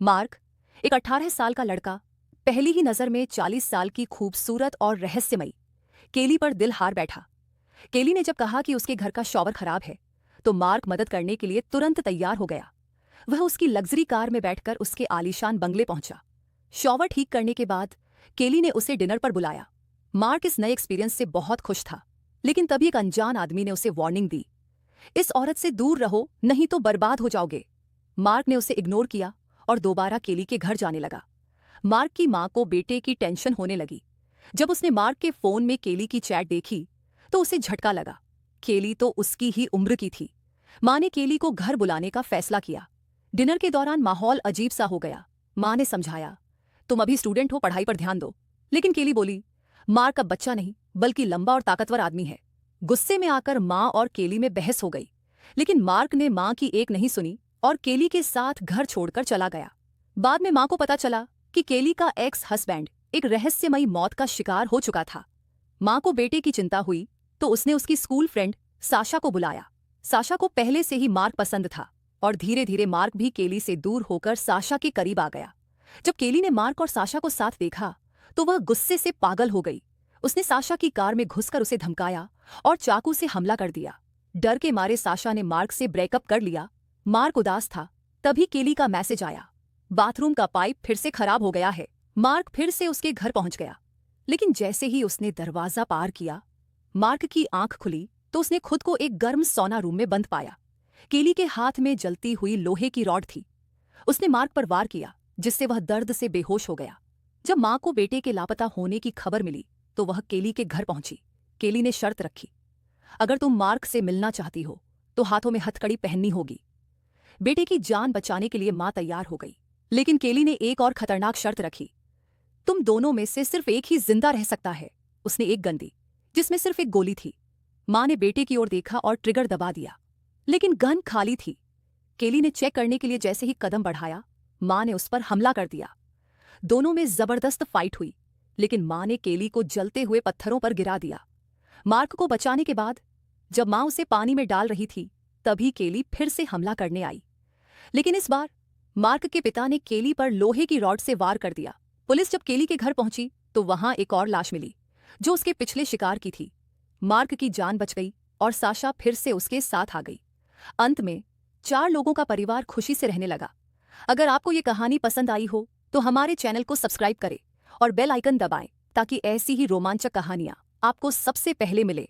Mark, एक 18 साल का लड़का, पहली ही नजर में 40 साल की खूबसूरत और रहस्यमयी केली पर दिल हार बैठा। केली ने जब कहा कि उसके घर का शॉवर खराब है, तो मार्क मदद करने के लिए तुरंत तैयार हो गया। वह उसकी लग्जरी कार में बैठकर उसके आलीशान बंगले पहुंचा। शॉवर ठीक करने के बाद केली ने उसे डिनर पर बुलाया। मार्क इस नए एक्सपीरियंस से बहुत खुश था, लेकिन तभी एक अनजान आदमी ने उसे वार्निंग दी, इस औरत से दूर रहो, नहीं तो बर्बाद हो जाओगे। मार्क ने उसे इग्नोर किया और दोबारा केली के घर जाने लगा। मार्क की मां को बेटे की टेंशन होने लगी। जब उसने मार्क के फोन में केली की चैट देखी तो उसे झटका लगा। केली तो उसकी ही उम्र की थी। मां ने केली को घर बुलाने का फैसला किया। डिनर के दौरान माहौल अजीब सा हो गया। मां ने समझाया, तुम अभी स्टूडेंट हो, पढ़ाई पर ध्यान दो। लेकिन केली बोली, मार्क अब बच्चा नहीं बल्कि लंबा और ताकतवर आदमी है। गुस्से में आकर मां और केली में बहस हो गई, लेकिन मार्क ने मां की एक नहीं सुनी और केली के साथ घर छोड़कर चला गया। बाद में मां को पता चला कि केली का एक्स हस्बैंड एक रहस्यमयी मौत का शिकार हो चुका था। मां को बेटे की चिंता हुई तो उसने उसकी स्कूल फ्रेंड साशा को बुलाया। साशा को पहले से ही मार्क पसंद था और धीरे धीरे मार्क भी केली से दूर होकर साशा के करीब आ गया। जब केली ने मार्क और साशा को साथ देखा तो वह गुस्से से पागल हो गई। उसने साशा की कार में घुसकर उसे धमकाया और चाकू से हमला कर दिया। डर के मारे साशा ने मार्क से ब्रेकअप कर लिया। मार्क उदास था, तभी केली का मैसेज आया, बाथरूम का पाइप फिर से खराब हो गया है। मार्क फिर से उसके घर पहुंच गया, लेकिन जैसे ही उसने दरवाजा पार किया, मार्क की आंख खुली तो उसने खुद को एक गर्म सौना रूम में बंद पाया। केली के हाथ में जलती हुई लोहे की रॉड थी। उसने मार्क पर वार किया, जिससे वह दर्द से बेहोश हो गया। जब मां को बेटे के लापता होने की खबर मिली तो वह केली के घर पहुंची। केली ने शर्त रखी, अगर तुम मार्क से मिलना चाहती हो तो हाथों में हथकड़ी पहननी होगी। बेटे की जान बचाने के लिए मां तैयार हो गई, लेकिन केली ने एक और खतरनाक शर्त रखी, तुम दोनों में से सिर्फ एक ही जिंदा रह सकता है। उसने एक गन दी जिसमें सिर्फ एक गोली थी। मां ने बेटे की ओर देखा और ट्रिगर दबा दिया, लेकिन गन खाली थी। केली ने चेक करने के लिए जैसे ही कदम बढ़ाया, मां ने उस पर हमला कर दिया। दोनों में जबरदस्त फाइट हुई, लेकिन मां ने केली को जलते हुए पत्थरों पर गिरा दिया। मार्क को बचाने के बाद जब मां उसे पानी में डाल रही थी, तभी केली फिर से हमला करने आई, लेकिन इस बार मार्क के पिता ने केली पर लोहे की रॉड से वार कर दिया। पुलिस जब केली के घर पहुंची तो वहां एक और लाश मिली, जो उसके पिछले शिकार की थी। मार्क की जान बच गई और साशा फिर से उसके साथ आ गई। अंत में 4 लोगों का परिवार खुशी से रहने लगा। अगर आपको ये कहानी पसंद आई हो तो हमारे चैनल को सब्सक्राइब करें और बेल आइकन दबाएं, ताकि ऐसी ही रोमांचक कहानियां आपको सबसे पहले मिले।